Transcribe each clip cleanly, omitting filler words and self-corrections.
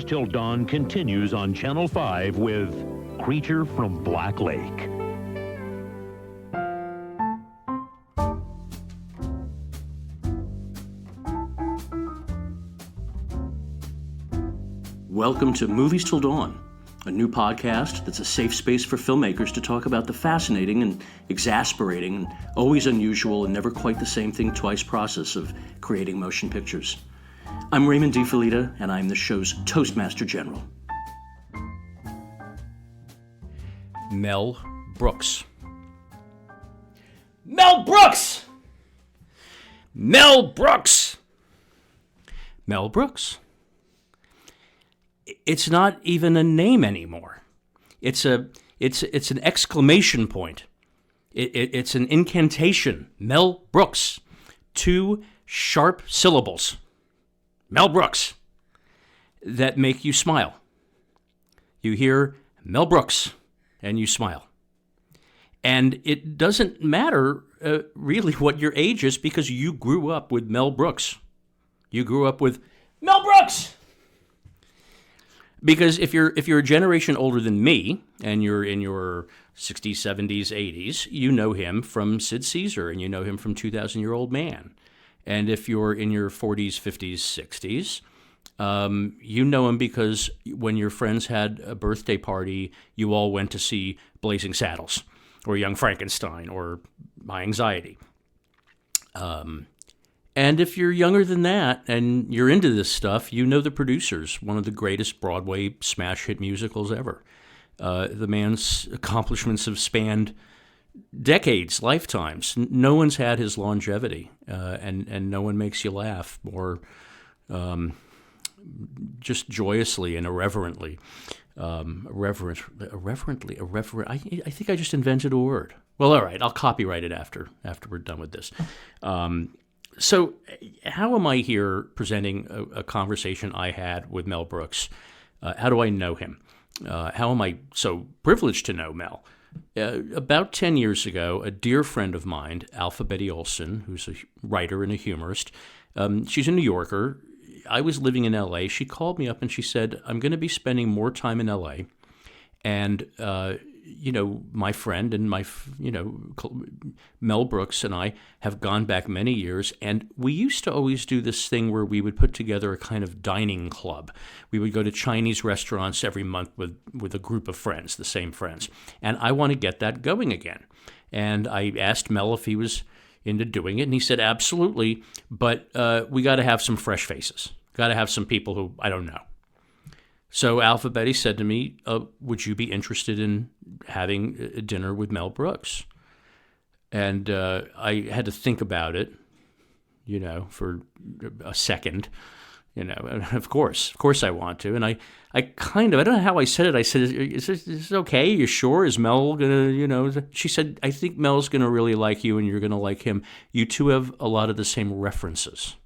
Till Dawn continues on Channel 5 with Creature from Black Lake. Welcome to Movies Till Dawn, a new podcast that's a safe space for filmmakers to talk about the fascinating and exasperating and always unusual and never quite the same thing twice process of creating motion pictures. I'm Raymond DeFelita, and I'm the show's Toastmaster General. Mel Brooks. Mel Brooks! Mel Brooks! Mel Brooks. It's not even a name anymore. It's an exclamation point. It's an incantation. Mel Brooks. 2 sharp syllables. Mel Brooks. That make you smile. You hear Mel Brooks and you smile. And it doesn't matter really what your age is because you grew up with Mel Brooks. You grew up with Mel Brooks! Because if you're a generation older than me, and you're in your 60s, 70s, 80s, you know him from Sid Caesar, and you know him from 2,000-Year-Old Man. And if you're in your 40s, 50s, 60s, you know him because when your friends had a birthday party, you all went to see Blazing Saddles, or Young Frankenstein, or My Anxiety. And if you're younger than that and you're into this stuff, you know the producers, one of the greatest Broadway smash hit musicals ever. The man's accomplishments have spanned decades, lifetimes. No one's had his longevity, and no one makes you laugh more just joyously and irreverently. Irreverently. I think I just invented a word. Well, all right, I'll copyright it after we're done with this. So how am I here presenting a conversation I had with Mel Brooks? How do I know him? How am I so privileged to know Mel? About 10 years ago, a dear friend of mine, Alpha Betty Olson, who's a writer and a humorist, she's a New Yorker. I was living in L.A. She called me up and she said, I'm going to be spending more time in L.A. And my friend and Mel Brooks and I have gone back many years, and we used to always do this thing where we would put together a kind of dining club. We would go to Chinese restaurants every month with a group of friends, the same friends, and I want to get that going again. And I asked Mel if he was into doing it, and he said, absolutely, but we got to have some fresh faces. Got to have some people who I don't know. So Alpha Betty said to me, would you be interested in having a dinner with Mel Brooks? And I had to think about it, for a second, of course I want to. And I don't know how I said it. I said, is this okay? You sure? Is Mel going to, she said, I think Mel's going to really like you and you're going to like him. You two have a lot of the same references.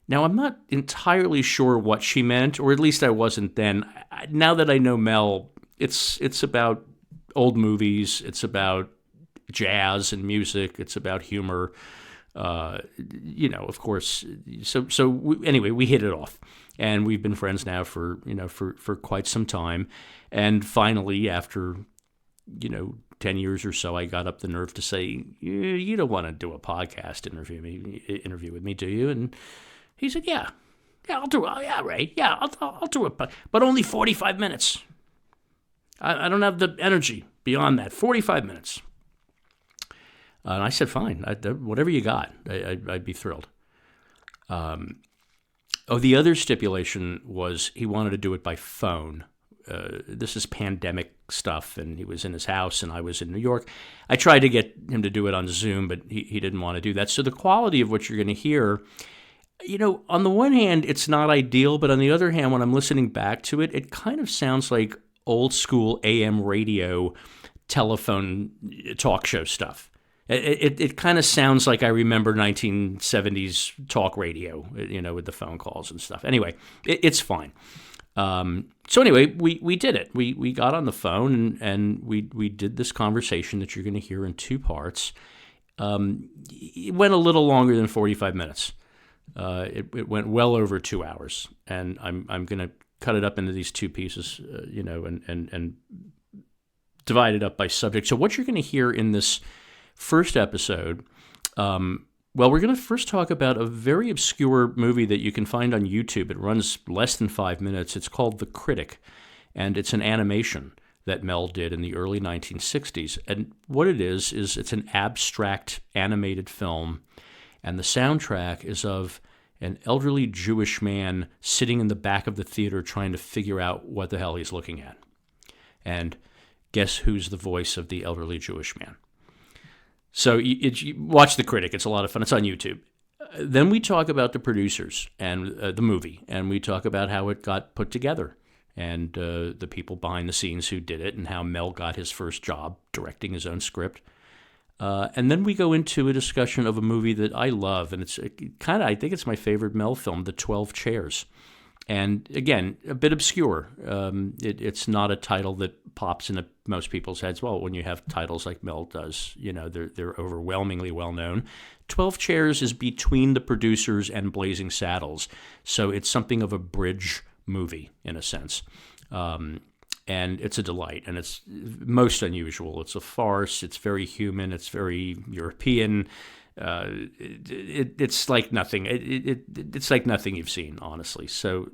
Now, I'm not entirely sure what she meant, or at least I wasn't then. Now that I know Mel, it's about old movies, it's about jazz and music, it's about humor, of course. Anyway, we hit it off, and we've been friends now for quite some time. And finally, after 10 years or so, I got up the nerve to say, you don't want to do a podcast interview with me, do you? And he said, yeah, I'll do it. Yeah, Ray, yeah, I'll do it, but only 45 minutes. I don't have the energy beyond that. 45 minutes. And I said, fine, whatever you got, I'd be thrilled. The other stipulation was he wanted to do it by phone. This is pandemic stuff, and he was in his house, and I was in New York. I tried to get him to do it on Zoom, but he didn't want to do that. So the quality of what you're going to hear, on the one hand, it's not ideal, but on the other hand, when I'm listening back to it, it kind of sounds like old school AM radio telephone talk show stuff. It kind of sounds like I remember 1970s talk radio, with the phone calls and stuff. Anyway, it's fine. So anyway, we did it. We got on the phone and we did this conversation that you're going to hear in 2 parts. It went a little longer than 45 minutes. It went well over 2 hours, and I'm going to cut it up into these two pieces, and divide it up by subject. So what you're going to hear in this first episode, well, we're going to first talk about a very obscure movie that you can find on YouTube. It runs less than 5 minutes. It's called The Critic, and it's an animation that Mel did in the early 1960s. And what it is it's an abstract animated film, and the soundtrack is of an elderly Jewish man sitting in the back of the theater trying to figure out what the hell he's looking at. And guess who's the voice of the elderly Jewish man? So you watch The Critic. It's a lot of fun. It's on YouTube. Then we talk about the producers and the movie, and we talk about how it got put together and the people behind the scenes who did it and how Mel got his first job directing his own script. And then we go into a discussion of a movie that I love, and I think it's my favorite Mel film, The 12 Chairs. And again, a bit obscure. It's not a title that pops into most people's heads. Well, when you have titles like Mel does, they're overwhelmingly well known. 12 Chairs is between the producers and Blazing Saddles, so it's something of a bridge movie in a sense. And it's a delight, and it's most unusual. It's a farce. It's very human. It's very European. It's like nothing. It's like nothing you've seen, honestly. So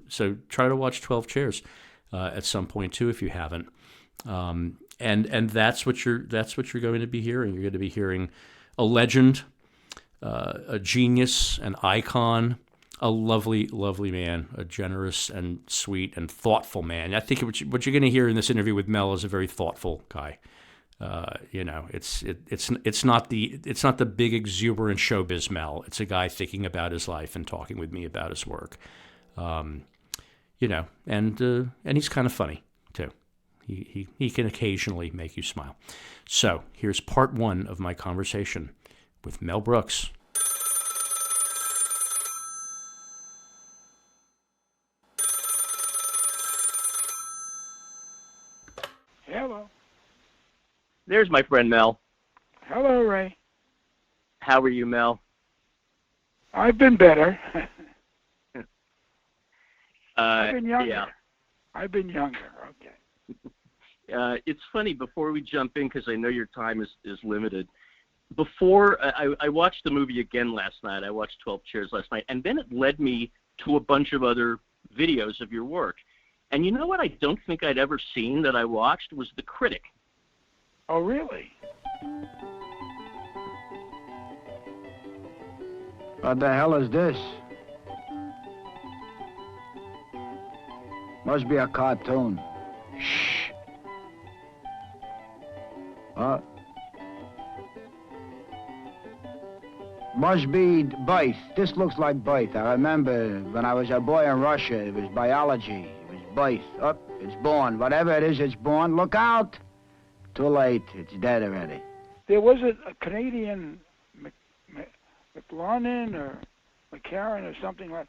try to watch 12 Chairs at some point too, if you haven't. And that's what you're going to be hearing. You're going to be hearing a legend, a genius, an icon, a lovely, lovely man, a generous and sweet and thoughtful man. I think what you're going to hear in this interview with Mel is a very thoughtful guy. It's not the big exuberant showbiz Mel. It's a guy thinking about his life and talking with me about his work. And he's kind of funny too. He can occasionally make you smile. So here's part one of my conversation with Mel Brooks. Hello. There's my friend Mel. Hello, Ray. How are you, Mel? I've been better. I've been younger. Yeah. I've been younger. Okay. It's funny, before we jump in, because I know your time is limited. Before, I watched the movie again last night. I watched 12 Chairs last night, and then it led me to a bunch of other videos of your work. And you know what I don't think I'd ever seen that I watched was The Critic. Oh, really? What the hell is this? Must be a cartoon. Shh. What? Must be birth. This looks like birth. I remember when I was a boy in Russia, it was biology. It was birth. Up, it's born. Whatever it is, it's born. Look out! Too late. It's dead already. There was a Canadian McLarnon or McCarran or something like,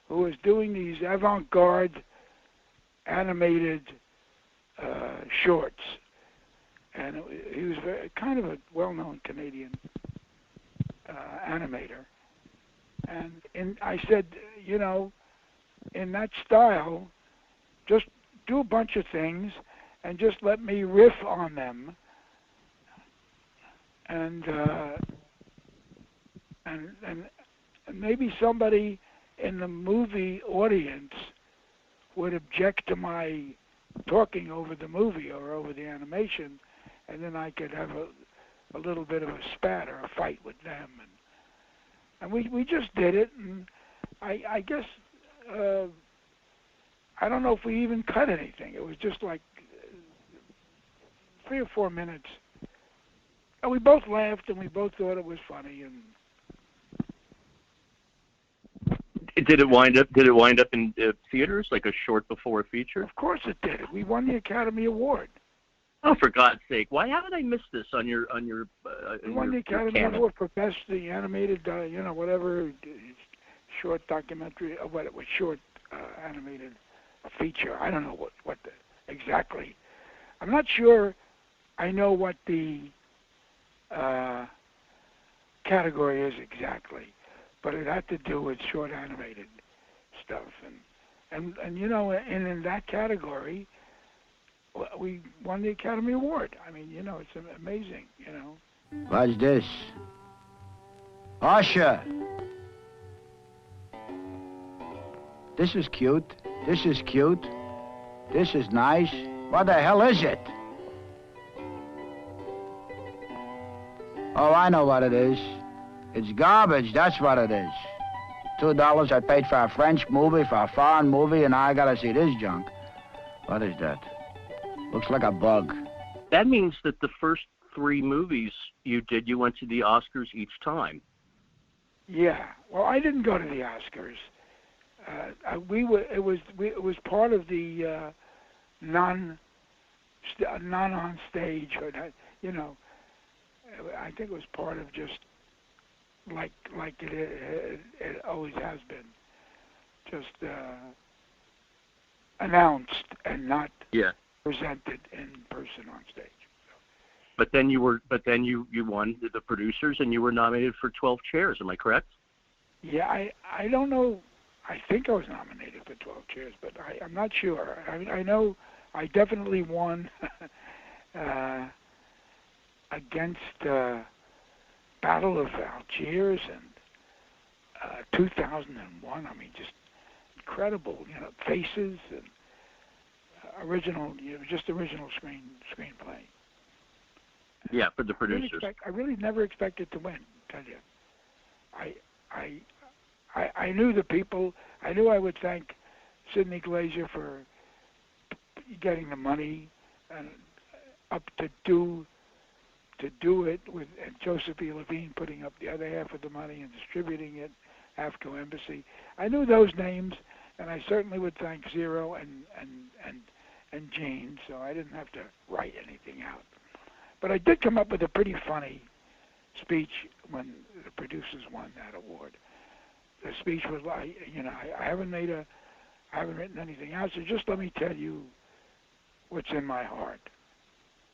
who was doing these avant-garde animated shorts, and he was kind of a well-known Canadian animator. And I said, in that style, just do a bunch of things and just let me riff on them, and maybe somebody in the movie audience would object to my talking over the movie or over the animation, and then I could have a little bit of a spat or a fight with them, and we just did it, and I guess I don't know if we even cut anything. It was just like 3 or 4 minutes, and we both laughed and we both thought it was funny. And did it wind up in theaters, like a short before a feature? Of course it did. We won the Academy Award. Oh, for God's sake! How did I miss this on your? We won the Academy Award for best the animated, whatever short documentary, what was short animated feature. I don't know what exactly. I'm not sure. I know what the category is exactly, but it had to do with short animated stuff, And you know, and in that category, we won the Academy Award. I mean, you know, it's amazing, you know. What's this? Usher! This is cute. This is cute. This is nice. What the hell is it? Oh, I know what it is. It's garbage, that's what it is. $2 I paid for a French movie, for a foreign movie, and now I gotta see this junk. What is that? Looks like a bug. That means that the first 3 movies you did, you went to the Oscars each time. Yeah. Well, I didn't go to the Oscars. It was part of the non on stage, or not, you know. I think it was part of just like it always has been, just announced and not presented in person on stage. But then you won the producers, and you were nominated for 12 chairs. Am I correct? Yeah, I don't know. I think I was nominated for 12 chairs, but I'm not sure. I know I definitely won against Battle of Algiers and 2001. I mean, just incredible. You know, Faces and original, you know, just original screenplay. Yeah, for the producers. I really never expected to win. Tell you, I knew the people. I knew I would thank Sidney Glaser for getting the money and up to do it, with and Joseph E. Levine putting up the other half of the money and distributing it, AFCO Embassy. I knew those names, and I certainly would thank Zero and Gene, so I didn't have to write anything out. But I did come up with a pretty funny speech when the producers won that award. The speech was like, you know, I haven't written anything out, so just let me tell you what's in my heart.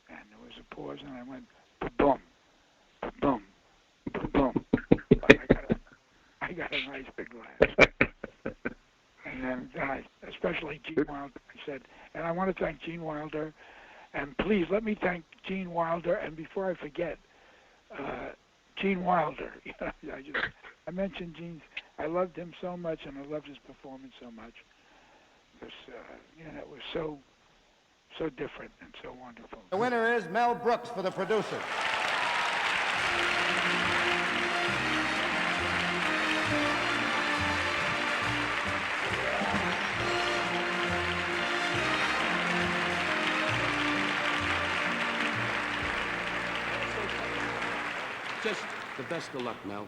And there was a pause, and I went, ba-boom, ba-boom, ba-boom. I got a nice big laugh. And then I, especially Gene Wilder, I said, and I want to thank Gene Wilder, and please let me thank Gene Wilder, and before I forget, Gene Wilder. You know, I mentioned Gene's. I loved him so much, and I loved his performance so much. Because you know, it was so different and so wonderful. The winner is Mel Brooks for the producer. Just the best of luck, Mel.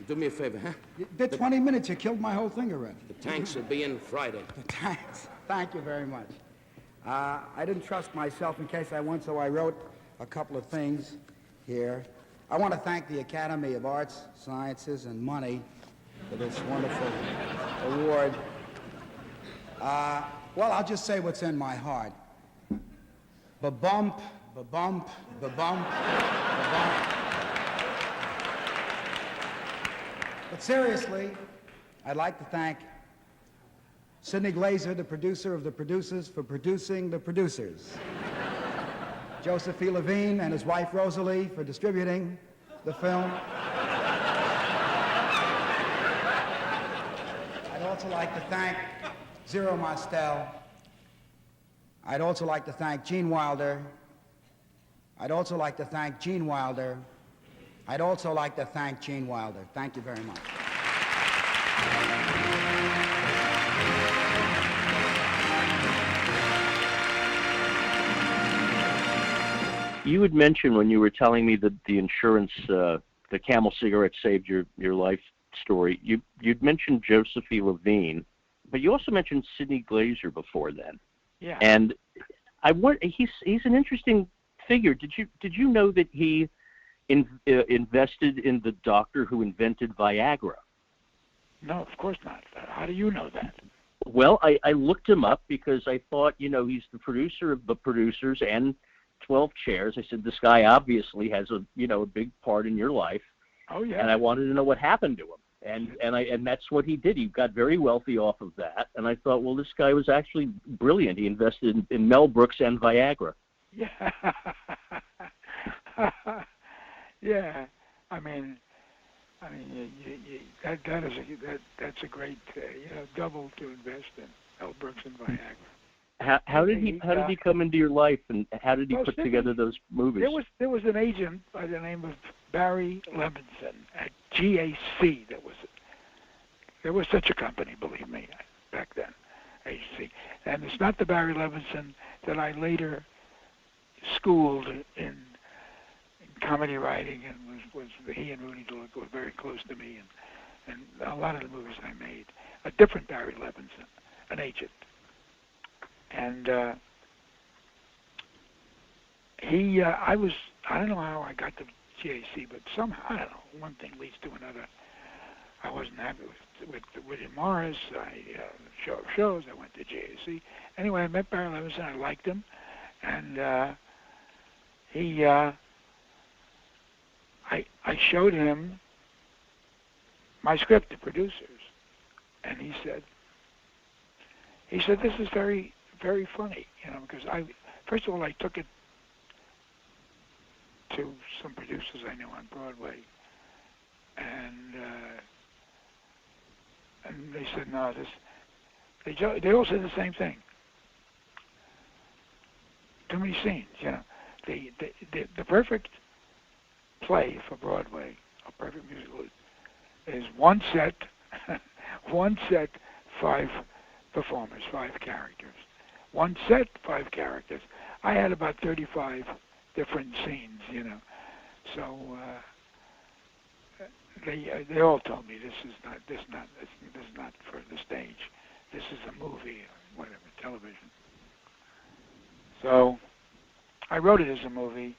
Do me a favor, huh? You did 20 minutes. You killed my whole thing already. The tanks will be in Friday. The tanks. Thank you very much. I didn't trust myself in case I won, so I wrote a couple of things here. I want to thank the Academy of Arts, Sciences, and Money for this wonderful award. Well, I'll just say what's in my heart. Ba-bump, ba-bump, ba-bump, ba-bump. But seriously, I'd like to thank Sidney Glaser, the producer of The Producers, for producing The Producers. Joseph E. Levine and his wife Rosalie for distributing the film. I'd also like to thank Zero Mostel. I'd also like to thank Gene Wilder. I'd also like to thank Gene Wilder. I'd also like to thank Gene Wilder. Thank you very much. You had mentioned when you were telling me that the insurance, the Camel cigarette saved your life story, you'd mentioned Joseph E. Levine, but you also mentioned Sidney Glaser before then. Yeah. And he's an interesting figure. Did you know that he invested in the doctor who invented Viagra? No, of course not. How do you know that? Well, I looked him up because I thought, you know, he's the producer of The Producers and 12 Chairs. I said, this guy obviously has a big part in your life. Oh, yeah. And I wanted to know what happened to him. And that's what he did. He got very wealthy off of that. And I thought, well, this guy was actually brilliant. He invested in Mel Brooks and Viagra. Yeah. Yeah. I mean, that's a great double to invest in, Mel Brooks and Viagra. How did he come into your life, and how did he put together those movies? There was an agent by the name of Barry Levinson at GAC. There was such a company, believe me, back then, AGC. And it's not the Barry Levinson that I later schooled in comedy writing, and was he and Rudy DeLuca were very close to me, and a lot of the movies I made. A different Barry Levinson, an agent. And I don't know how I got to GAC, but somehow, I don't know, one thing leads to another. I wasn't happy with William Morris. Show of shows, I went to GAC. Anyway, I met Barry Levinson, I liked him, and I showed him my script to producers, and he said, this is very, very funny, because first of all, I took it to some producers I knew on Broadway, and they said, no, they all said the same thing. Too many scenes, the perfect play for Broadway, a perfect musical, is one set, 5 performers, 5 characters. One set, 5 characters. I had about 35 different scenes, So they all told me this is not for the stage. This is a movie or whatever, television. So I wrote it as a movie.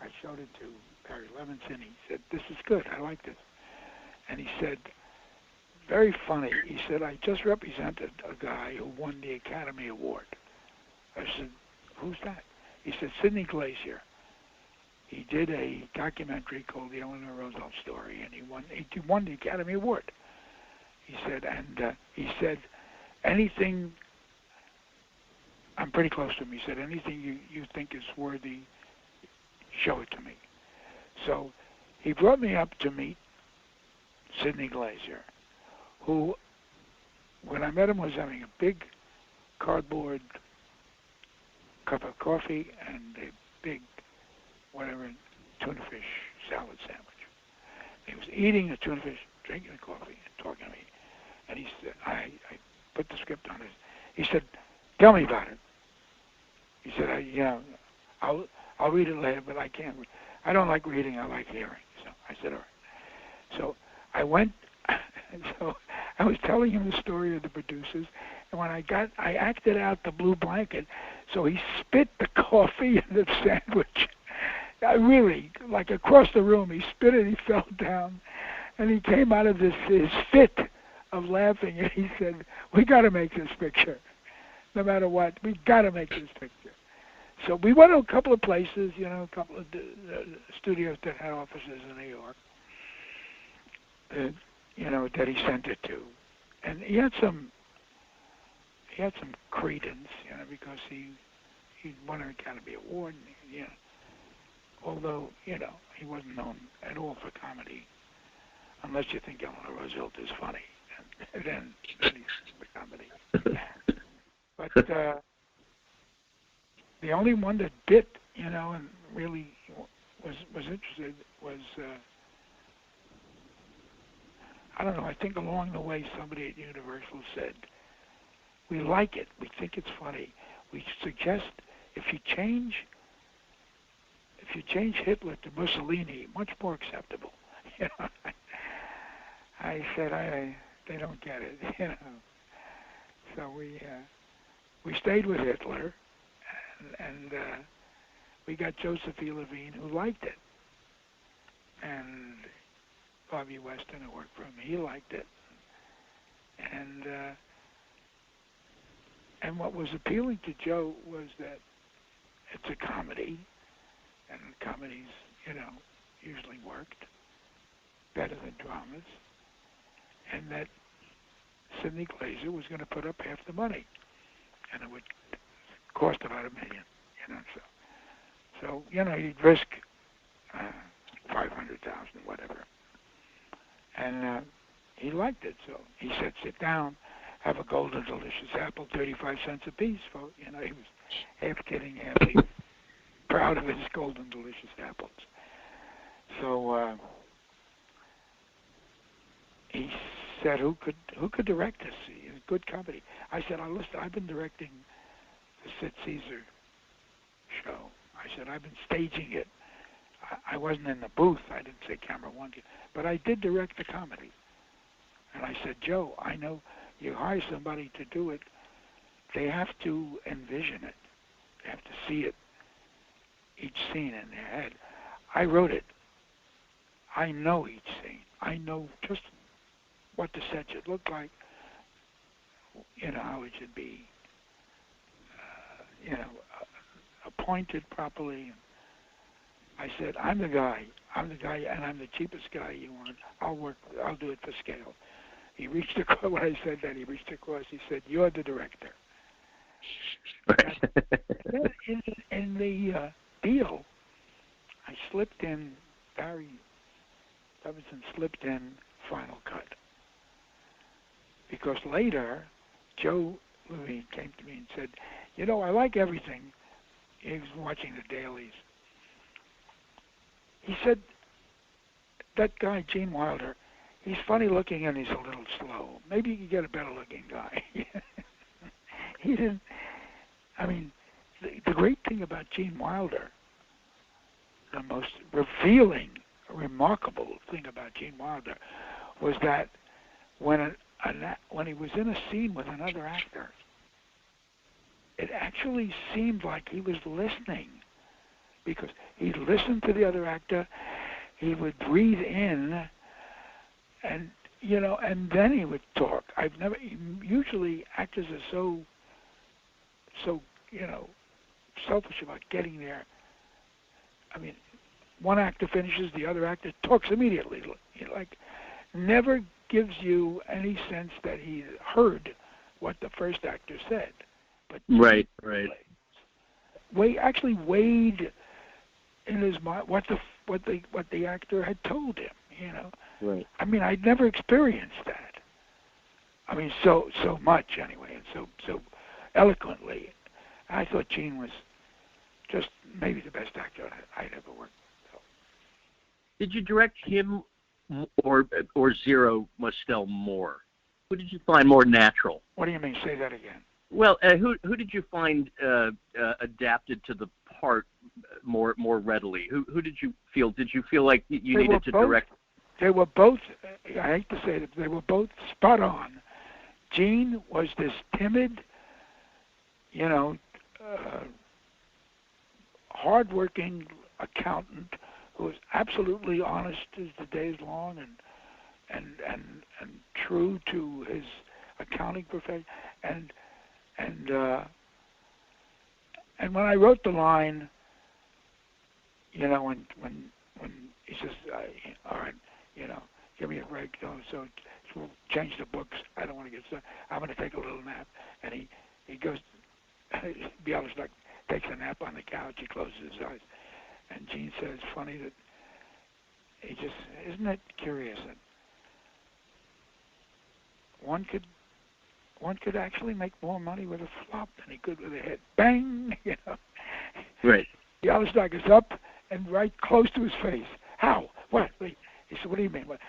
I showed it to Barry Levinson. He said, "This is good. I like this." And he said, very funny. He said, "I just represented a guy who won the Academy Award." I said, "Who's that?" He said, "Sidney Glazier. He did a documentary called The Eleanor Roosevelt Story, and he won the Academy Award." He said, and he said, "Anything," I'm pretty close to him, he said, "anything you think is worthy, show it to me." So he brought me up to meet Sidney Glazier, who, when I met him, was having a big cardboard cup of coffee and a big, whatever, tuna fish salad sandwich. He was eating the tuna fish, drinking the coffee, and talking to me. And he said, I put the script on his. He said, "Tell me about it." He said, I'll read it later, but I can't. I don't like reading. I like hearing. So I said, all right. So I went. So I was telling him the story of the producers, and when I acted out the blue blanket. So he spit the coffee in the sandwich. I really, like across the room, he spit it. He fell down, and he came out of his fit of laughing, and he said, "We got to make this picture, no matter what. We got to make this picture." So we went to a couple of places, a couple of studios that had offices in New York, that he sent it to, and he had some credence, because he won an Academy Award, although he wasn't known at all for comedy, unless you think Eleanor Roosevelt is funny, and then he's for comedy. But the only one that bit, and really was interested was, I don't know, I think along the way somebody at Universal said, "We like it, we think it's funny. We suggest if you change Hitler to Mussolini, much more acceptable." I said, they don't get it, So we stayed with Hitler, and we got Josephine Levine, who liked it, and Bobby Weston, who worked for him, he liked it, and what was appealing to Joe was that it's a comedy, and comedies, usually worked better than dramas, and that Sidney Glaser was going to put up half the money, and it would cost about $1 million, you know. So you know, he'd risk 500,000, whatever, and he liked it. So he said, "Sit down, have a golden delicious apple, 35 cents a piece." For you know, he was half kidding, half proud of his golden delicious apples. So he said, "Who could direct this? It's a good comedy." I said, I've been directing the Sid Caesar show. I said, I've been staging it. I wasn't in the booth. I didn't say camera one, but I did direct the comedy. And I said, Joe, I know you hire somebody to do it. They have to envision it. They have to see it, each scene in their head. I wrote it. I know each scene. I know just what the set should look like, you know, how it should be, you know, appointed properly. I said, I'm the guy, and I'm the cheapest guy you want. I'll do it for scale. He reached across, when I said that, he reached across, he said, you're the director. Right. In the deal, I slipped in, Barry Levinson slipped in Final Cut. Because later, Joe Louis came to me and said, you know, I like everything. He was watching the dailies. He said, that guy, Gene Wilder, he's funny looking and he's a little slow. Maybe you could get a better looking guy. He didn't, I mean, the great thing about Gene Wilder, the most revealing, remarkable thing about Gene Wilder was that when he was in a scene with another actor, it actually seemed like he was listening, because he'd listen to the other actor, he would breathe in, and you know, and then he would talk. Usually actors are so you know, selfish about getting there. I mean, one actor finishes, the other actor talks immediately. He never gives you any sense that he heard what the first actor said. But right. Actually weighed in his mind what the actor had told him. You know. Right. I mean, I'd never experienced that. I mean, so much anyway, and so eloquently. I thought Gene was just maybe the best actor I'd ever worked with. So. Did you direct him or Zero Mostel more? Who did you find more natural? What do you mean? Say that again. Well, who did you find adapted to the part more readily? Who did you feel? Did you feel like you needed to direct? They were both. I hate to say it, they were both spot on. Gene was this timid, you know, hard-working accountant who was absolutely honest as the day is long and true to his accounting profession. And when I wrote the line, you know, when he says, all right, you know, give me a break, so we'll change the books. I don't want to get started. I'm going to take a little nap. And he goes, Bialystok takes a nap on the couch. He closes his eyes. And Gene says, funny that he just, isn't it curious that one could actually make more money with a flop than he could with a hit. Bang! You know. Right. Bialystok is up and right close to his face. How? What? He said, what do you mean? What?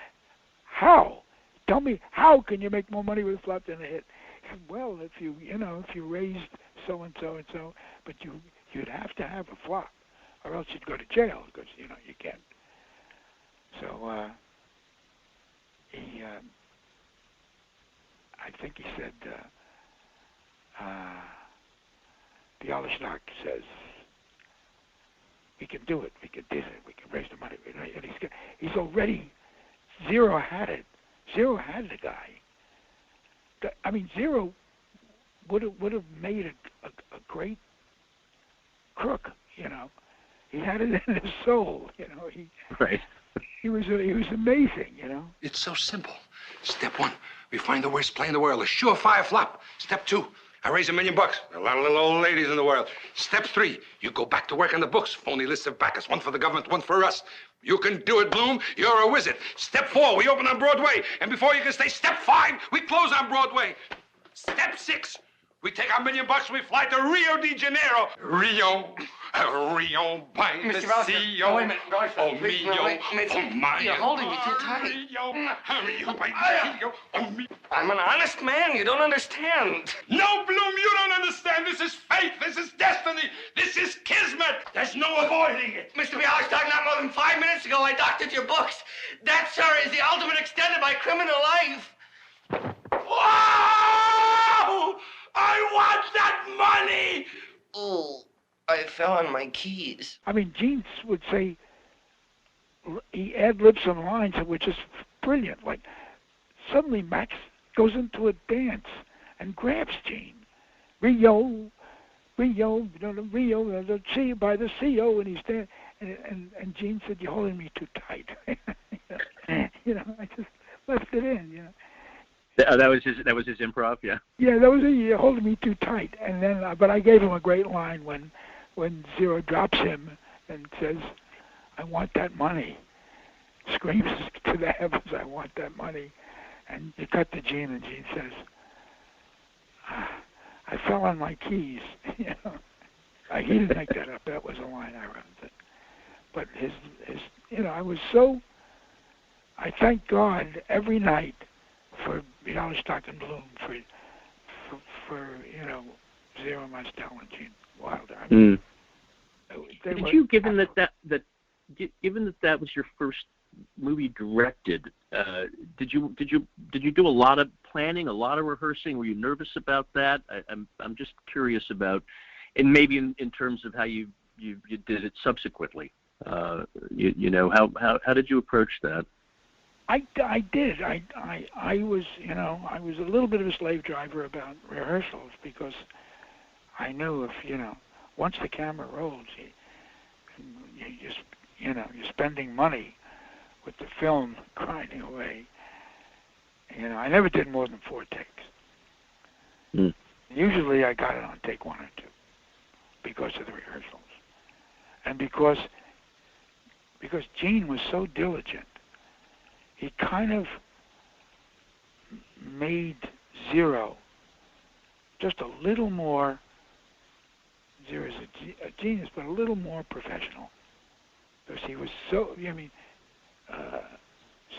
How? Tell me, how can you make more money with a flop than a hit? He said, well, if you raised so and so and so, but you'd have to have a flop, or else you'd go to jail because you can't. So I think he said, Bialystok says, we can do it, we can do it, we can raise the money. And he's already, Zero had it. Zero had the guy. I mean, Zero would have made a great crook, you know. He had it in his soul, you know. Right. He was amazing, you know. It's so simple. Step 1, we find the worst play in the world, a surefire flop. Step 2, I raise $1 million. A lot of little old ladies in the world. Step 3, you go back to work on the books. Phony lists of backers, one for the government, one for us. You can do it, Bloom. You're a wizard. Step 4, we open on Broadway. And before you can stay, Step 5, we close on Broadway. Step 6, we take our $1 million and we fly to Rio de Janeiro. Rio by the sea. No, wait a minute. Oh, Mio. Oh, my. You're holding me too tight. Rio by the sea. Oh, me. I'm an honest man. You don't understand. No, Bloom, you don't understand. This is fate. This is destiny. This is kismet. There's no avoiding it. Mr. Bialystok, not more than 5 minutes ago, I doctored your books. That, sir, is the ultimate extent of my criminal life. Whoa! I want that money! Oh, I fell on my keys. I mean, Gene would say, he ad-libs some lines that were just brilliant. Like, suddenly Max goes into a dance and grabs Gene. Rio, the sea by the CO, and he's there. And Gene said, "You're holding me too tight." You know, I just left it in. You know. That was his improv, yeah. Yeah, that was it. You're holding me too tight. And then, but I gave him a great line when Zero drops him and says, "I want that money." Screams to the heavens, "I want that money." And you cut to Gene, and Gene says, "I fell on my keys." You know, he didn't make that up. That was a line I wrote. But his, you know, I thank God every night for Bialystok and Bloom, for you know, Zero Mostel and Gene Wilder. I mean, given that was your first movie directed, did you do a lot of planning, a lot of rehearsing? Were you nervous about that? I'm just curious about, and maybe in terms of how you did it subsequently. You know, how did you approach that? I did. I was, you know, I was a little bit of a slave driver about rehearsals because I knew if, you know, once the camera rolls, you're spending money with the film grinding away. You know, I never did more than 4 takes. Mm. Usually I got it on take 1 or 2 because of the rehearsals. And because Gene was so diligent, he kind of made Zero just a little more, Zero's a genius, but a little more professional. Because he was so, I mean,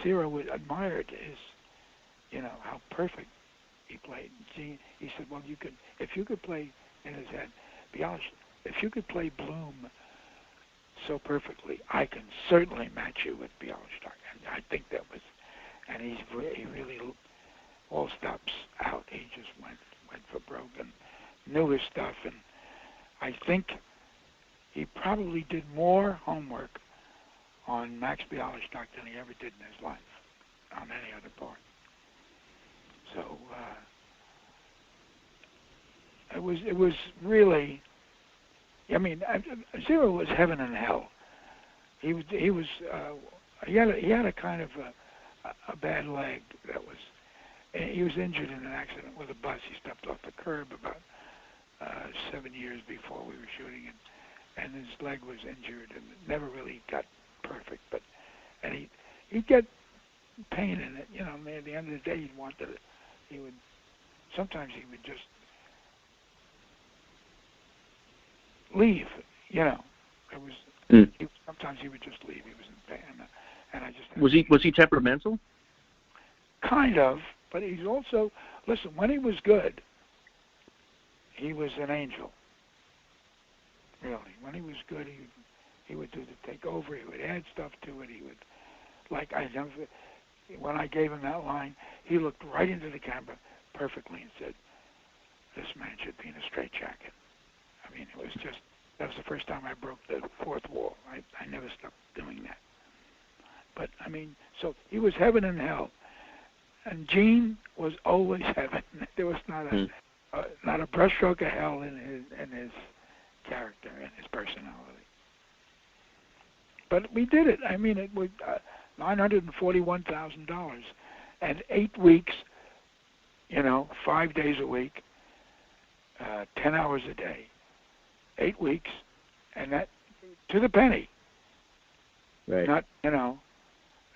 Zero admired his, you know, how perfect he played. Gene, he said, well, if you could play, in his head, if you could play Bloom so perfectly, I can certainly match you with Bialystok. And I think that was, and he really, all stops out. He just went for broke and knew his stuff. And I think he probably did more homework on Max Bialystok than he ever did in his life on any other part. So it was really, I mean, Zero was heaven and hell. He had a kind of a bad leg that was. He was injured in an accident with a bus. He stepped off the curb about 7 years before we were shooting, and his leg was injured and never really got perfect. And he'd get pain in it. You know, at the end of the day, sometimes he would just leave. You know, sometimes he would just leave. He was in pain, and I just was he temperamental? Kind of, but he's also, listen, when he was good, he was an angel. Really, when he was good, he would do the takeover. He would add stuff to it. He would, like when I gave him that line, he looked right into the camera perfectly and said, "This man should be in a straitjacket." I mean, it was just, that was the first time I broke the fourth wall. I never stopped doing that. But, I mean, so he was heaven and hell. And Gene was always heaven. There was not a brushstroke of hell in his character and his personality. But we did it. I mean, it was $941,000, And 8 weeks, 5 days a week, 10 hours a day, 8 weeks, and that to the penny. Right. Not,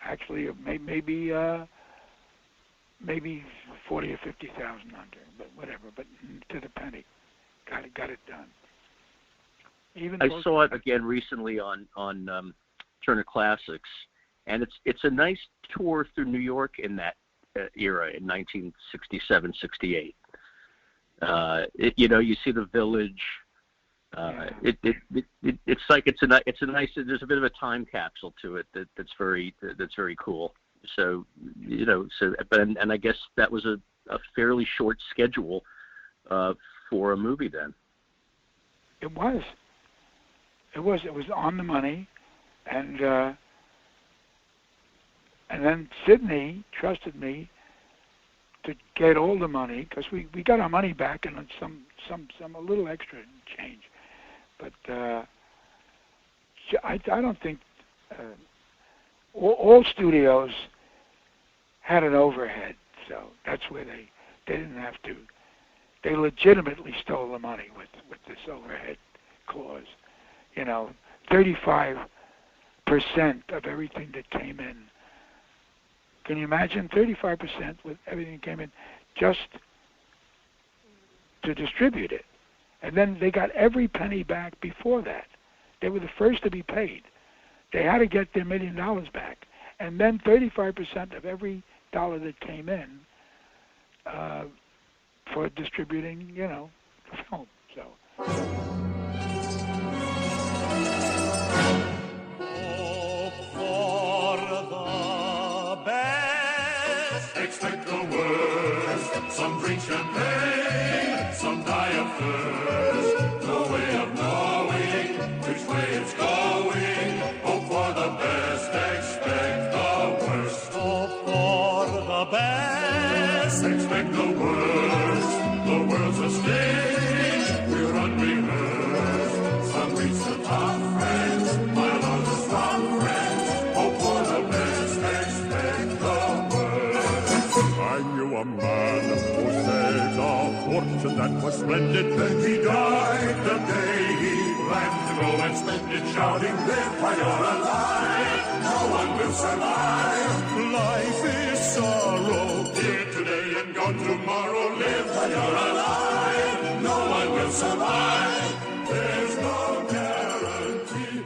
actually maybe 40 or 50,000 under, but whatever. But to the penny, got it done. Even I saw it again recently on Turner Classics, and it's a nice tour through New York in that era in 1967, 68. You see the Village. It's like it's a nice. There's a bit of a time capsule to it that's very cool. So and I guess that was a fairly short schedule for a movie then. It was on the money, and then Sidney trusted me to get all the money, because we got our money back and a little extra change, but I don't think all studios had an overhead, so that's where they didn't have to. They legitimately stole the money with this overhead clause. 35% of everything that came in. Can you imagine 35% with everything that came in just to distribute it? And then they got every penny back before that. They were the first to be paid. They had to get their $1 million back. And then 35% of every dollar that came in for distributing, the film. So. Expect the worst. Some drink champagne, some die of thirst. No way of knowing which way it's going. Hope for the best, expect the worst. Hope for the best, expect the worst. The world's a stage, we're unrehearsed. Some reach the top friends, while others strong friends. Hope for the best, expect the I knew a man who saved a fortune that was splendid. Then he died the day he planned to go and spend it, shouting, live while you're alive. No one will survive. Life is sorrow. Here today and gone tomorrow. Live while you're alive. No one will survive. There's no guarantee.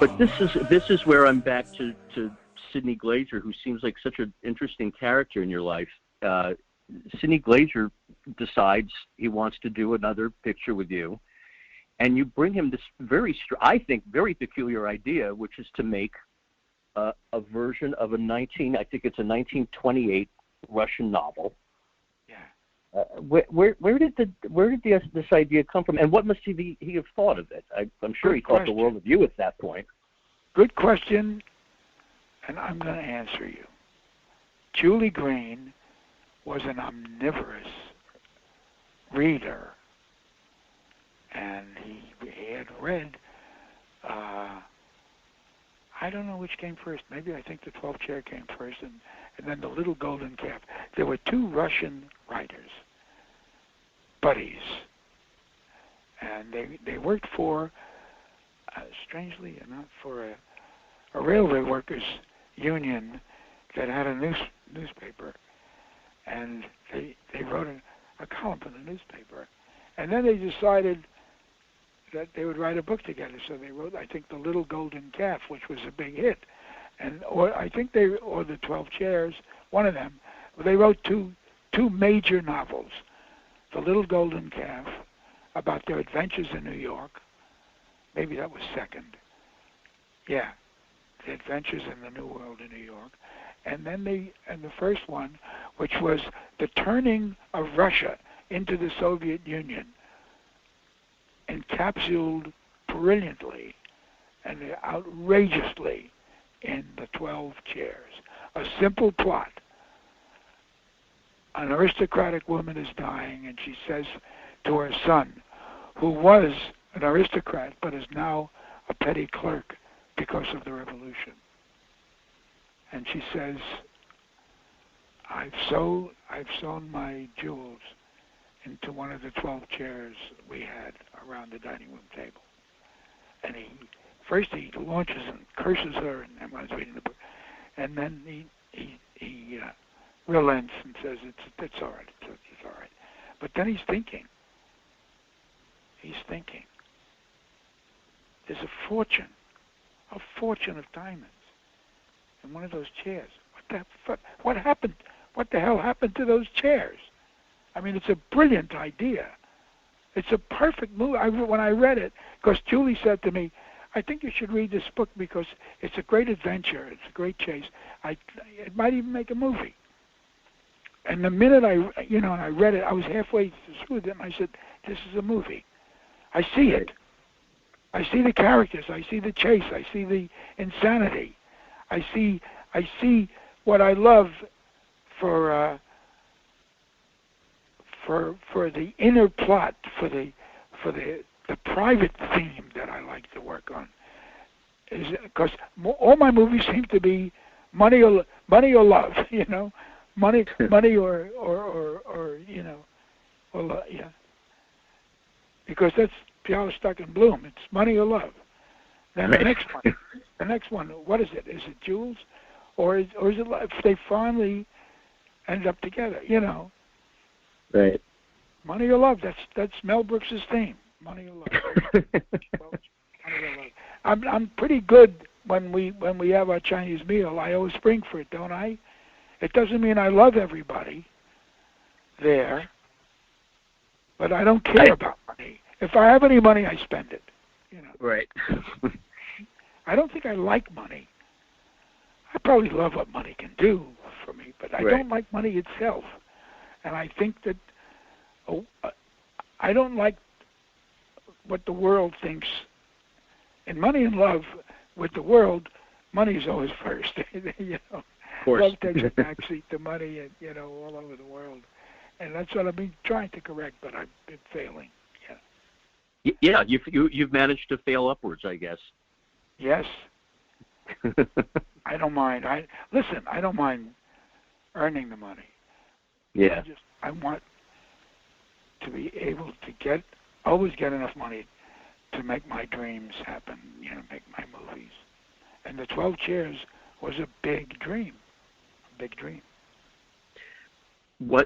But this is where I'm back to Sidney Glaser, who seems like such an interesting character in your life. Sidney Glaser decides he wants to do another picture with you, and you bring him this I think very peculiar idea, which is to make a version of I think it's a 1928 Russian novel. Yeah. Where did this idea come from, and what must he have thought of it? I'm sure he thought the world of you at that point. Good question. And I'm going to answer you. Julie Green was an omnivorous reader, and he had read, I don't know which came first. Maybe I think The 12th Chair came first, and then The Little Golden Calf. There were two Russian writers, buddies, and they worked for, strangely enough, for a railway workers union that had a newspaper, and they wrote a column for the newspaper, and then they decided that they would write a book together. So they wrote, I think, The Little Golden Calf, which was a big hit, or The 12 Chairs, one of them. They wrote two major novels, The Little Golden Calf, about their adventures in New York. Maybe that was second. Yeah. The Adventures in the New World in New York, and then the first one, which was the turning of Russia into the Soviet Union, encapsulated brilliantly and outrageously in The 12 Chairs. A simple plot. An aristocratic woman is dying, and she says to her son, who was an aristocrat but is now a petty clerk because of the revolution. And she says, I've sewn my jewels into one of the 12 chairs we had around the dining room table. And first he launches and curses her, and I was reading the book, and then he relents and says it's all right, it's all right. But then he's thinking. There's a fortune of diamonds in one of those chairs. What happened? What the hell happened to those chairs? I mean, it's a brilliant idea. It's a perfect movie. When I read it, because Julie said to me, I think you should read this book because it's a great adventure. It's a great chase. It might even make a movie. And the minute I read it, I was halfway through it, and I said, this is a movie. I see it. I see the characters. I see the chase. I see the insanity. I see what I love for the inner plot, for the private theme that I like to work on. Is because all my movies seem to be money or love, money or yeah. Because that's Bialystok and Bloom. It's money or love. Then the next one, what is it? Is it jewels, or is it if they finally end up together? Right. Money or love. That's Mel Brooks' theme. Money or love. Money or love. I'm pretty good when we have our Chinese meal. I always spring for it, don't I? It doesn't mean I love everybody there, but I don't care about money. If I have any money, I spend it. Right. I don't think I like money. I probably love what money can do for me, but I don't like money itself. And I think that I don't like what the world thinks. In Money and Love, with the world, money is always first. Of course. Love takes a backseat to money, and all over the world. And that's what I've been trying to correct, but I've been failing. Yeah, you've managed to fail upwards, I guess. Yes. I don't mind. I don't mind earning the money. Yeah. I want to be able to always get enough money to make my dreams happen, make my movies. And the 12 Chairs was a big dream.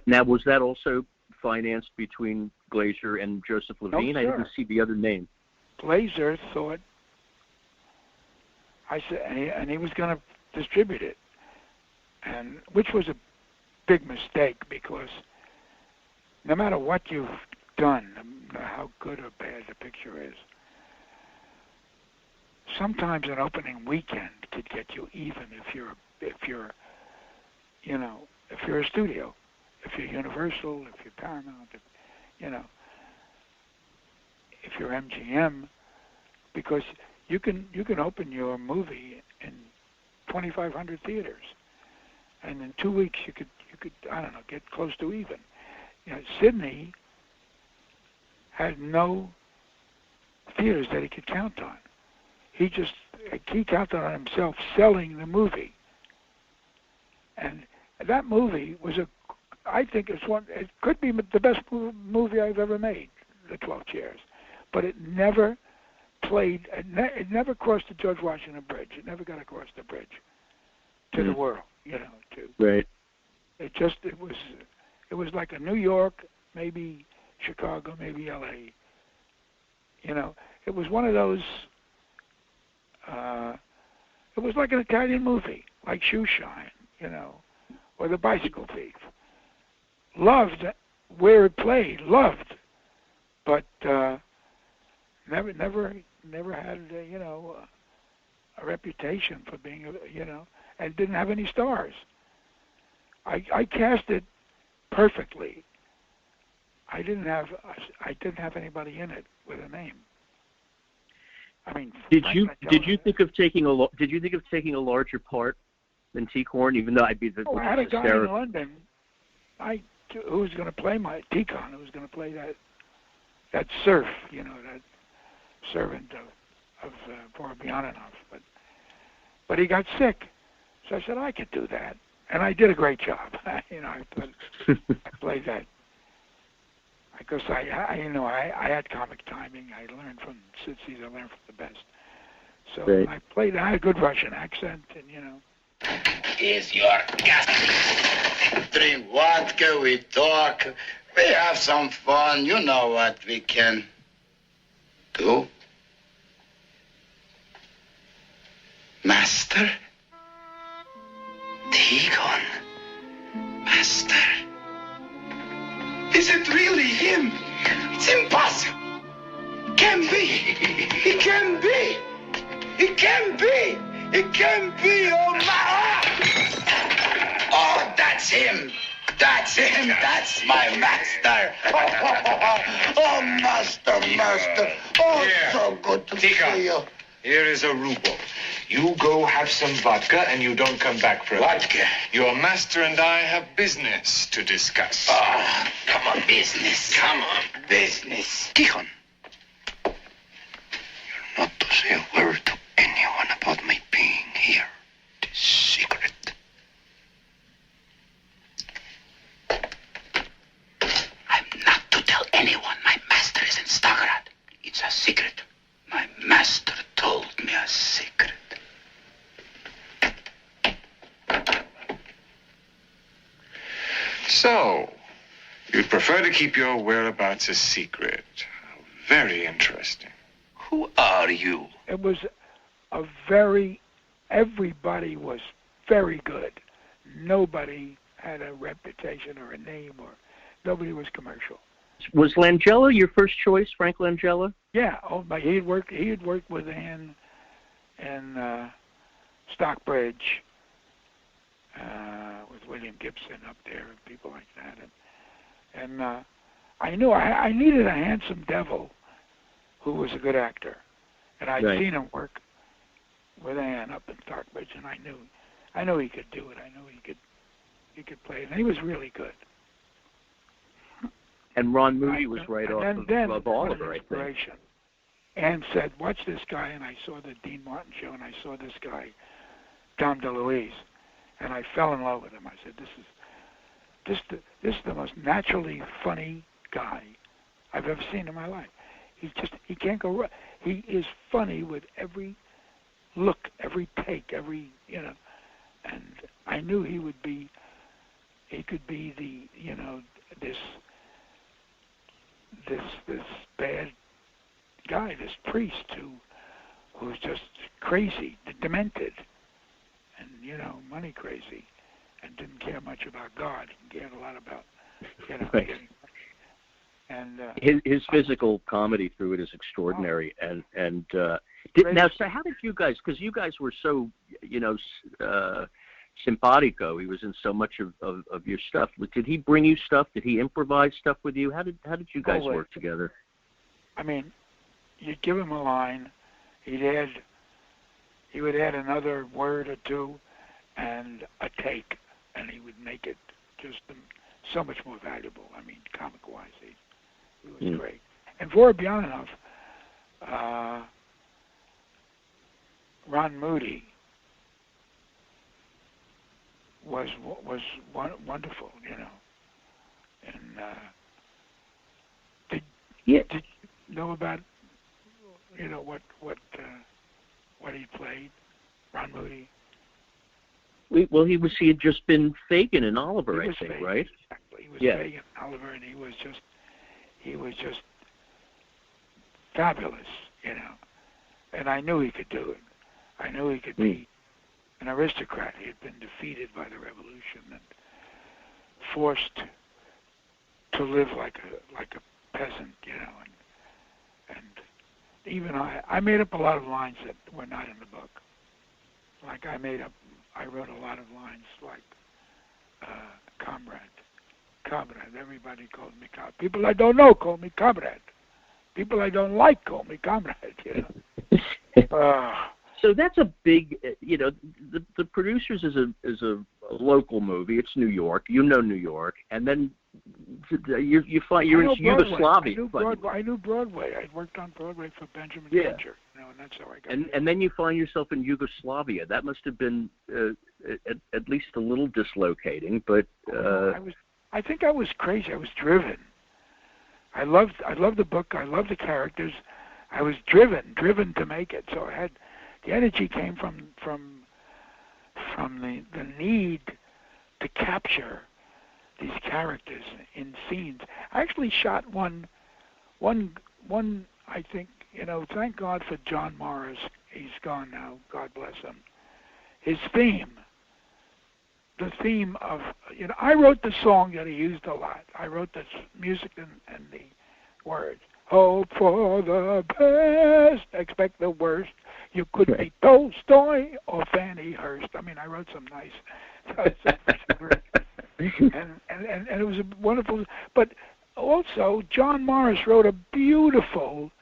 Now, was that also financed between Glazer and Joseph Levine? No, I didn't see the other name. Glazer thought, and he was going to distribute it, and which was a big mistake because no matter what you've done, no matter how good or bad the picture is, sometimes an opening weekend could get you even if you're a studio, if you're Universal, if you're Paramount, if you're MGM, because you can open your movie in 2,500 theaters, and in 2 weeks you could get close to even. Sydney had no theaters that he could count on. He counted on himself selling the movie, and that movie was I think it could be the best movie I've ever made, The 12 Chairs, but it never played, it never crossed the George Washington Bridge. It never got across the bridge to the world, Right. It was like a New York, maybe Chicago, maybe LA. It was one of those, it was like an Italian movie, like Shoe Shine, or The Bicycle Thief. Loved where it played, but never had a reputation for being and didn't have any stars. I cast it perfectly. I didn't have anybody in it with a name. I mean, did you think of taking a larger part than T-Corn, even though I'd be the I had a guy in London who was going to play my T-Con, who was going to play that serf, that servant of Vorobyaninov, but he got sick, so I said I could do that. And I did a great job. I played that. Because I had comic timing. I learned from Sitsies. I learned from the best. So Great. I played. I had a good Russian accent, and Is your gas? Drink vodka, we talk, we have some fun. You know what we can do, Master. Tikhon, Master. Is it really him? It's impossible. Can't be. It can be. It can be. It can be. Oh my! Oh, that's him. That's him. That's my master. Oh, master, master. Oh, so good to see you. Here is a ruble. You go have some vodka and you don't come back for a Vodka? Your master and I have business to discuss. Oh, come on, business. Come on, business. Tikhon, you're not to say a word to anyone about my being here. It is secret. I'm not to tell anyone my master is in Stagrad. It's a secret. My master told me a secret. So, you'd prefer to keep your whereabouts a secret. Very interesting. Who are you? it was everybody was very good. Nobody had a reputation or a name, or nobody was commercial. Was Langella your first choice, Frank Langella? Yeah, but he had worked with Ann in Stockbridge, with William Gibson up there and people like that, and I knew I needed a handsome devil who was a good actor, and I'd seen him work with Ann up in Stockbridge, and I knew he could do it. I knew he could play it, and he was really good. And Ron Moody was right off of Oliver, I think. And said, watch this guy, and I saw the Dean Martin show, and I saw this guy, Dom DeLuise, and I fell in love with him. I said, this is the most naturally funny guy I've ever seen in my life. He can't go wrong. He is funny with every look, every take, and I knew he could be the, this bad guy, this priest who's just crazy, demented, and money crazy, and didn't care much about God. He cared a lot about right. And his physical comedy through it is extraordinary. Now, so how did you guys? Because you guys were so simpatico. He was in so much of your stuff. Did he bring you stuff? Did he improvise stuff with you? How did you guys work together? I mean, you'd give him a line, he would add another word or two and a take, and he would make it just so much more valuable. I mean, comic-wise, he was great. And Vorobyaninov, Ron Moody was wonderful, and did you know about what he played, Ron Moody? He had just been Fagin in Oliver, I think, right? Exactly. He was Fagin in Oliver, and he was just fabulous, And I knew he could do it. I knew he could be an aristocrat. He had been defeated by the revolution and forced to live like a peasant, and even I made up a lot of lines that were not in the book. Like I wrote a lot of lines like comrade. Everybody called me comrade. People I don't know call me comrade. People I don't like call me comrade. So that's a big, the Producers is a local movie. It's New York. New York, and then you find you're in Yugoslavia. I knew Broadway. I'd worked on Broadway for Benjamin Ginger, and that's how I got. And then you find yourself in Yugoslavia. That must have been at at least a little dislocating. But I think I was crazy. I was driven. I loved the book. I loved the characters. I was driven to make it. So the energy came from the need to capture these characters in scenes. I actually shot one. I think, thank God for John Morris. He's gone now. God bless him. His theme. The theme of, I wrote the song that he used a lot. I wrote the music and the words. Hope for the best, expect the worst. You could be Tolstoy or Fanny Hurst. I mean, I wrote some nice, and it was a wonderful. But also, John Morris wrote a beautiful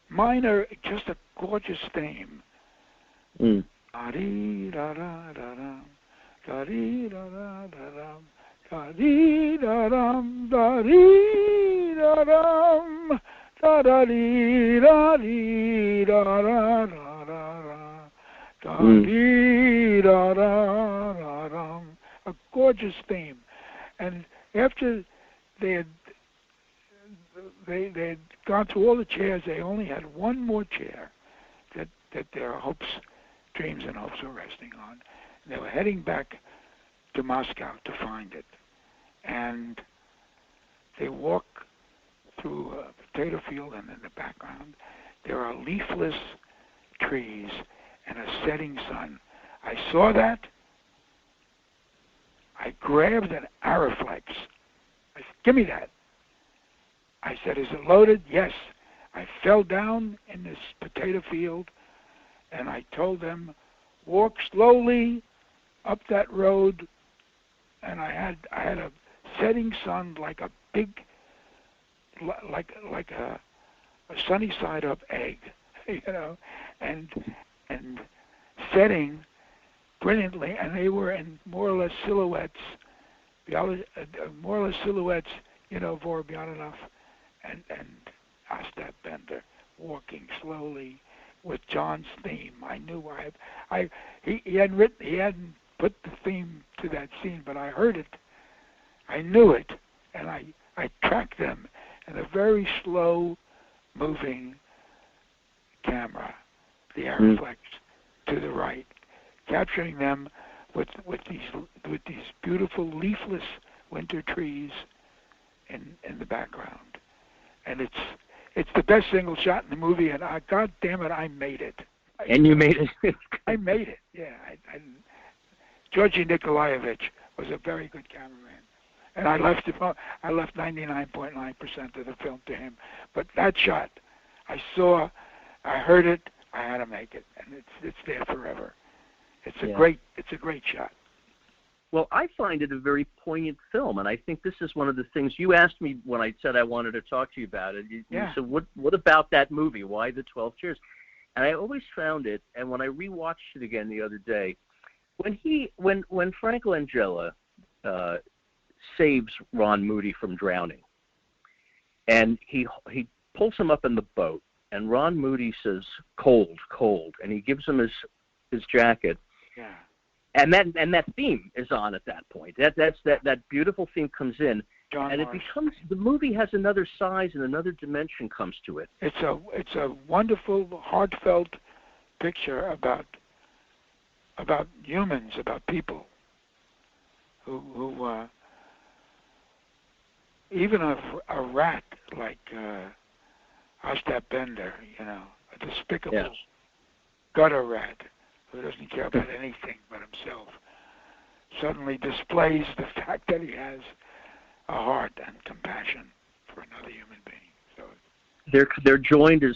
minor, just a gorgeous theme. Mm. Da-dee-da-da-da-da. Da-dee-da-da-da-dum, da-dee-da-dum, da-dee-da-dum, da-da-dee-da-dee-da-da-da-da-da, da-dee-da-da-da-dum. A gorgeous theme. And after they had gone through all the chairs, they only had one more chair that their dreams and hopes were resting on. They were heading back to Moscow to find it. And they walk through a potato field, and in the background there are leafless trees and a setting sun. I saw that. I grabbed an Ariflex. I said, give me that. I said, is it loaded? Yes. I fell down in this potato field, and I told them, walk slowly up that road, and I had a setting sun like a big, like a sunny side up egg, and setting brilliantly, and they were in more or less silhouettes, Vorobyaninov and Ostap Bender walking slowly with John's theme. I knew he hadn't put the theme to that scene, but I heard it. I knew it, and I tracked them in a very slow moving camera, the Ariflex, to the right, capturing them with these beautiful leafless winter trees in the background. And it's the best single shot in the movie, and God damn it, I made it. And you made it. I made it. Yeah. Georgy Nikolaevich was a very good cameraman, and I left 99.9% of the film to him. But that shot, I heard it, I had to make it, and it's there forever. It's a great shot. Well, I find it a very poignant film, and I think this is one of the things you asked me when I said I wanted to talk to you about it. You said, what about that movie? Why the 12 Chairs? And I always found it, and when I rewatched it again the other day, when Frank Langella saves Ron Moody from drowning, and he pulls him up in the boat, and Ron Moody says, cold, cold, and he gives him his jacket. Yeah. And that theme is on at that point. That beautiful theme comes in, John and Morris. It becomes, the movie has another size and another dimension comes to it. It's a wonderful, heartfelt picture about humans, about people who even a rat like Ostap Bender, a despicable gutter rat who doesn't care about anything but himself, suddenly displays the fact that he has a heart and compassion for another human being. So they're joined as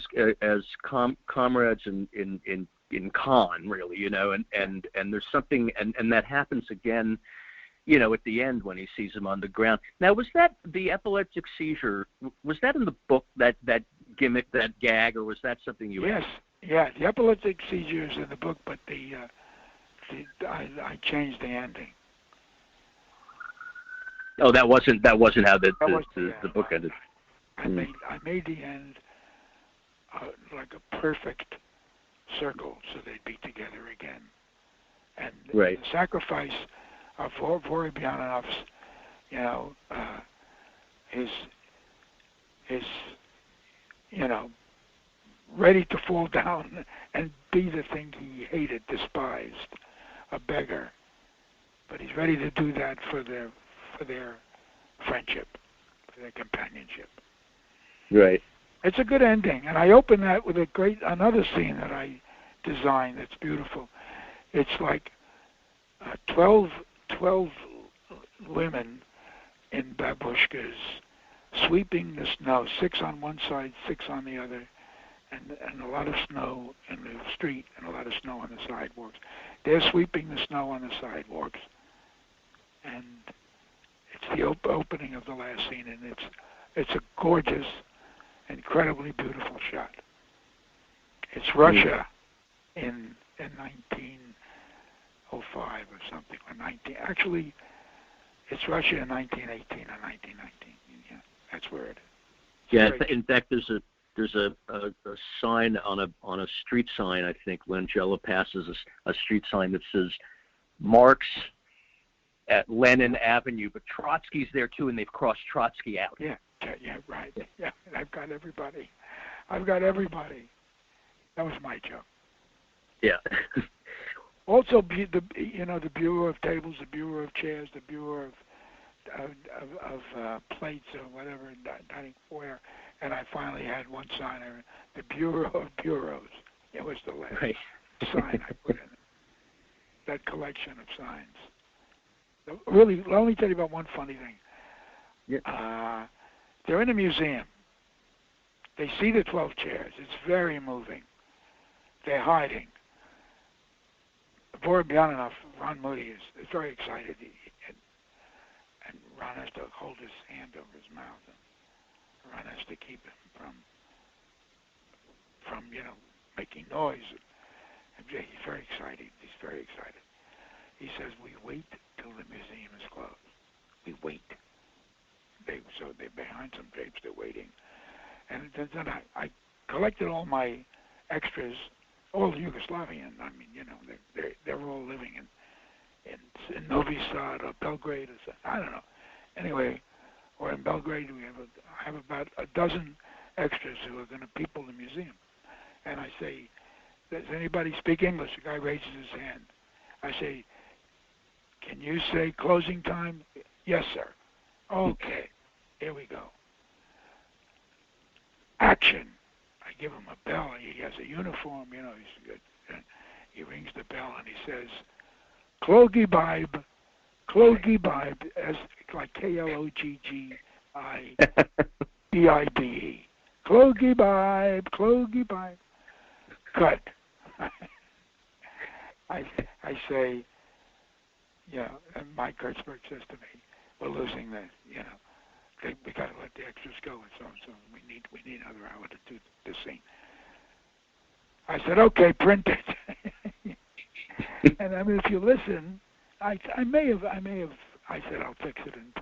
comrades in con, really, and there's something, and that happens again, at the end when he sees him on the ground. Now, was that the epileptic seizure? Was that in the book, that gimmick, that gag, or was that something you? Yes. Yeah, the epileptic seizure is in the book, but I changed the ending. Oh, that wasn't how the book ended. I made the end like a perfect circle, so they'd be together again. and Right. the sacrifice of Vorobyanov's, his ready to fall down and be the thing he hated, despised, a beggar, but he's ready to do that for their friendship, for their companionship. Right. It's a good ending, and I open that with another scene that I designed that's beautiful. It's like 12 women in babushkas sweeping the snow, 6 on one side, 6 on the other, and a lot of snow in the street and a lot of snow on the sidewalks. They're sweeping the snow on the sidewalks, and it's the opening of the last scene, and it's a gorgeous, incredibly beautiful shot. It's Russia in 1905 or something, or 19. Actually, it's Russia in 1918 or 1919. Yeah, that's where it is. Yeah, in fact, there's a sign on a street sign. I think Langella passes a street sign that says Marx at Lenin Avenue, but Trotsky's there too, and they've crossed Trotsky out. Yeah, right. Yeah, and I've got everybody. That was my joke. Yeah. Also, the Bureau of Tables, the Bureau of Chairs, the Bureau of plates or whatever, dining foyer, and I finally had one sign, the Bureau of Bureaus. It was the last sign I put in that collection of signs. Really, let me tell you about one funny thing. Yeah. They're in a museum. They see the 12 chairs. It's very moving. They're hiding. Vorobyanov, Ron Moody, is very excited. And Ron has to hold his hand over his mouth. And Ron has to keep him from making noise. And he's very excited. He says, we wait till the museum is closed. We wait. So they're behind some drapes, they're waiting. And then I collected all my extras, all Yugoslavian. I mean, they're all living in Novi Sad or Belgrade or something. I don't know. Anyway, or in Belgrade, I have about a dozen extras who are going to people the museum. And I say, does anybody speak English? The guy raises his hand. I say, can you say closing time? Yes, sir. Okay, here we go. Action. I give him a bell. He has a uniform, he's good. And he rings the bell and he says, Klogi Bibe, as like Kloggibibe. Klogi Bibe. Cut. I say, and Mike Kurtzberg says to me, we're losing the, we got to let the extras go and so we need another hour to do the scene. I said, okay, print it. And I mean, if you listen, I may have, I said I'll fix it in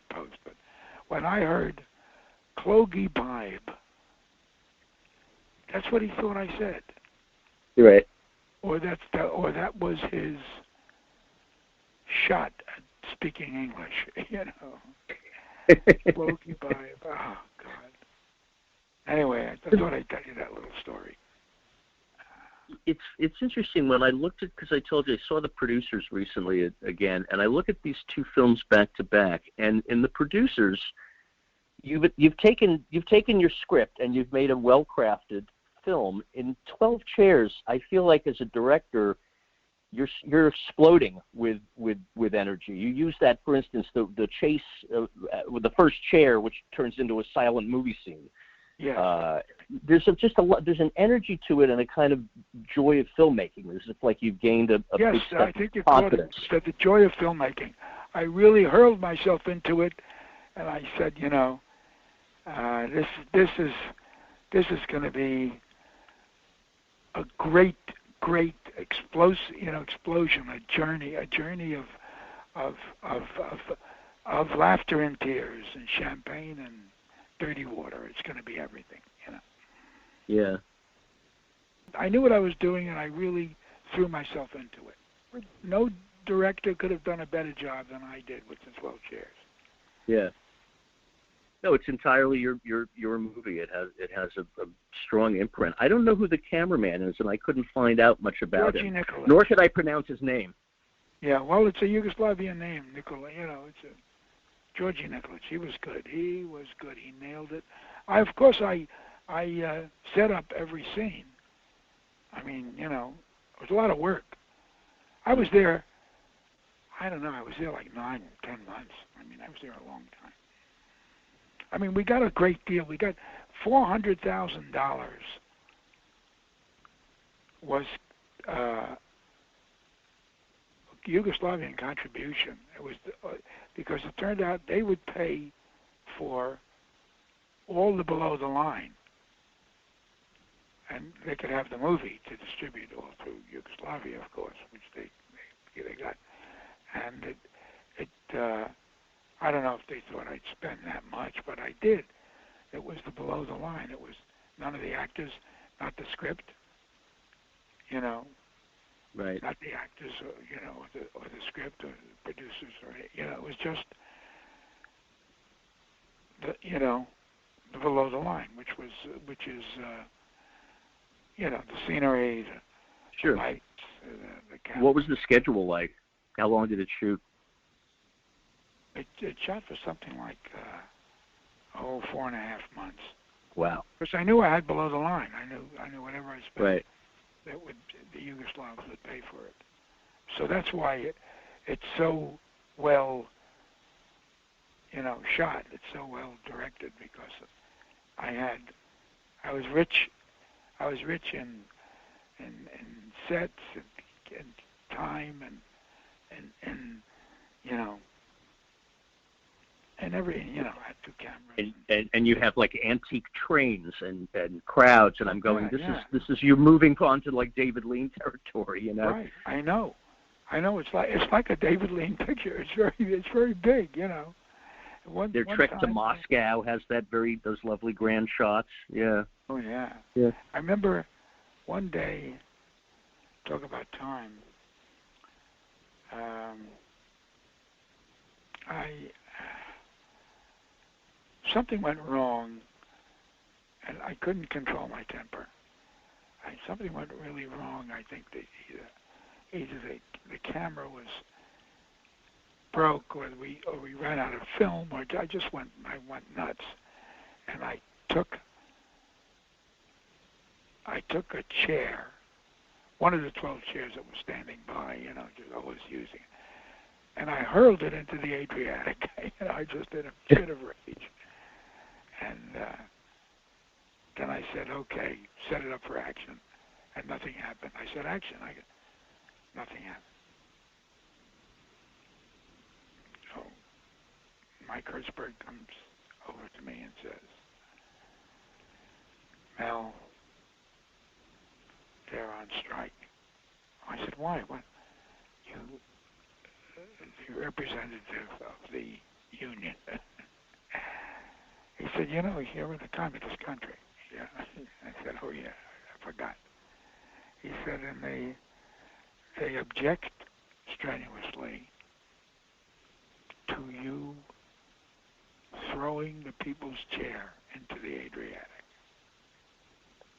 post, but when I heard Klogi Bibe, that's what he thought I said. You're right. Or that was his shot at speaking English, Klogi Bibe. Oh God. Anyway, I thought I'd tell you that little story. It's interesting when I looked at, because I told you I saw The Producers recently again, and I look at these two films back to back, and in The Producers, you've taken your script and you've made a well-crafted film. In 12 Chairs, I feel like as a director, you're exploding with energy. You use that, for instance, the chase with the first chair, which turns into a silent movie scene. Yeah. There's there's an energy to it and a kind of joy of filmmaking. It's just like you've gained a yes, big step I think you confidence. said the joy of filmmaking. I really hurled myself into it, and I said, this is going to be a great explosion, a journey of laughter and tears and champagne and dirty water. It's going to be everything, Yeah. I knew what I was doing, and I really threw myself into it. no director could have done a better job than I did with the 12 Chairs. Yeah. No, it's entirely your movie. It has a strong imprint. I don't know who the cameraman is, and I couldn't find out much about him. Nikolic. Nor could I pronounce his name. Yeah, well, it's a Yugoslavian name, Nikola. You know, it's a Georgi Nikolic. He was good. He nailed it. I set up every scene. I mean, you know, it was a lot of work. I was there. I don't know. I was there like 9, 10 months. I mean, I was there a long time. I mean, we got a great deal. We got $400,000 was Yugoslavian contribution. It was because it turned out they would pay for all the below the line, and they could have the movie to distribute all through Yugoslavia, of course, which they got. And I don't know if they thought I'd spend that much, but I did. It was the below the line. It was none of the actors, not the script, you know. Right. Not the actors, you know, or the script, or the producers, or you know, it was just the below the line, which is you know, the scenery, the lights, the camera. What was the schedule like? How long did it shoot? It shot for something like 4.5 months. Wow. Because I knew I had below the line. I knew whatever I spent, right, that the Yugoslavs would pay for it. So that's why it's so well, you know, shot. It's so well directed because I was rich in sets and time and you know. And everything, you know, I had 2 cameras. And you have like antique trains and crowds, and I'm going, this is you moving on to like David Lean territory, you know. Right, I know. It's like a David Lean picture. It's very big, you know. Their trek to Moscow has those lovely grand shots. Yeah. Oh yeah. Yeah. I remember one day, talk about time. Something went wrong, and I couldn't control my temper. Something went really wrong. I think that either the camera was broke, or we ran out of film, or I went nuts, and I took a chair, one of the 12 chairs that was standing by, you know, just always using it, and I hurled it into the Adriatic. You know, I just did a fit of rage. And then I said, okay, set it up for action. And nothing happened. I said, action. Nothing happened. So Mike Hertzberg comes over to me and says, Mel, they're on strike. I said, why? What? The representative of the union. He said, you know, you're in a communist country. Yeah. I said, oh yeah, I forgot. He said, and they object strenuously to you throwing the people's chair into the Adriatic.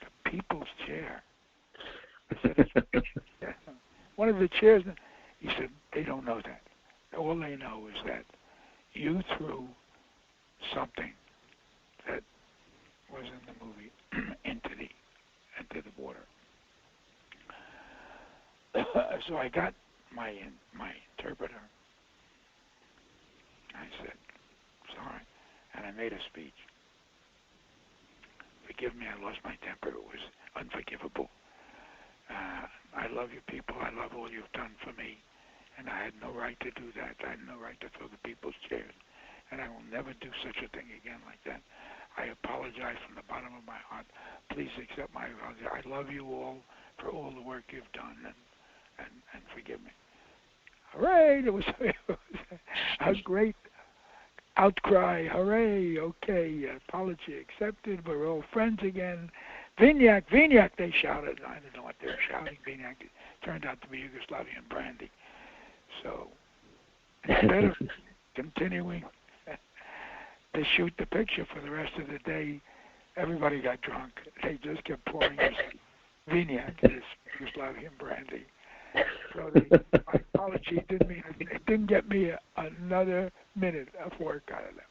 The people's chair. I said, yeah. One of the chairs. He said, they don't know that. All they know is that you threw something that was in the movie into the water. So I got my interpreter. I said, sorry, and I made a speech. Forgive me, I lost my temper. It was unforgivable. I love you people. I love all you've done for me. And I had no right to do that. I had no right to throw the people's chairs. And I will never do such a thing again like that. I apologize from the bottom of my heart. Please accept my apology. I love you all for all the work you've done, and forgive me. Hooray! It was a great outcry. Hooray! Okay, apology accepted. We're all friends again. Vinyak, Vinyak, they shouted. I didn't know what they were shouting. Vinyak turned out to be Yugoslavian brandy. So instead of continuing to shoot the picture for the rest of the day, everybody got drunk. They just kept pouring this Vinyak, this Yugoslavian brandy. So my apology it didn't get me another minute of work out of them.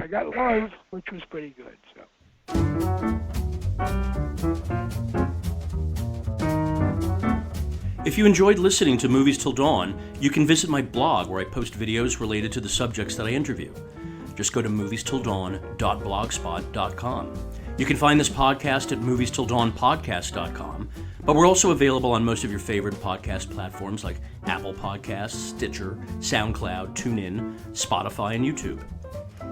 I got love, which was pretty good. So. If you enjoyed listening to Movies Till Dawn, you can visit my blog where I post videos related to the subjects that I interview. Just go to moviestildawn.blogspot.com. You can find this podcast at moviestilldawnpodcast.com, but we're also available on most of your favorite podcast platforms like Apple Podcasts, Stitcher, SoundCloud, TuneIn, Spotify, and YouTube.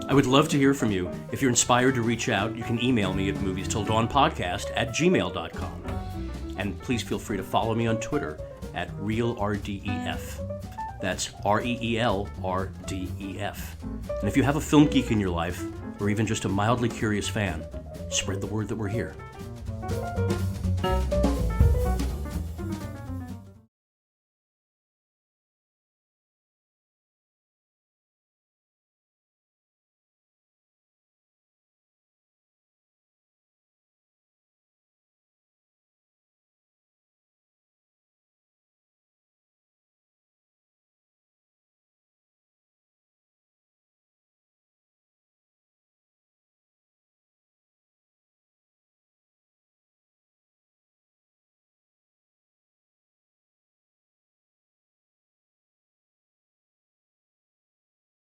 I would love to hear from you. If you're inspired to reach out, you can email me at moviestilldawnpodcast@gmail.com. And please feel free to follow me on Twitter at ReelRDEF. That's ReelRDEF. And if you have a film geek in your life, or even just a mildly curious fan, spread the word that we're here.